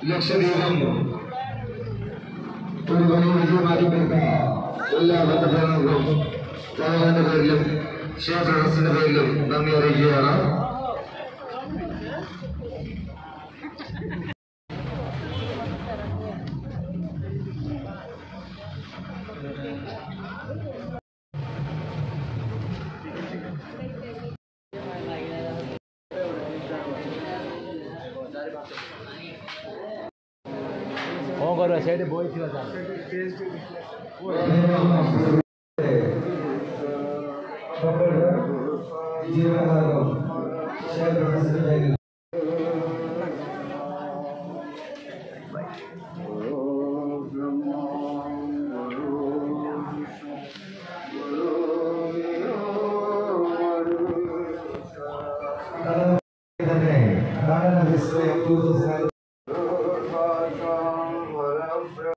ലക്ഷദ്വീപം ഒരു വലിയ വിജയമാക്കി തീർത്ത എല്ലാ ബന്ധപ്പെട്ടവർക്കും ചാനലിന്റെ പേരിലും ഷെയർ ട്രസ്റ്റിന്റെ പേരിലും നന്ദി അറിയിക്കുകയാണ്. Agora a série boa e tira da. Karena display yang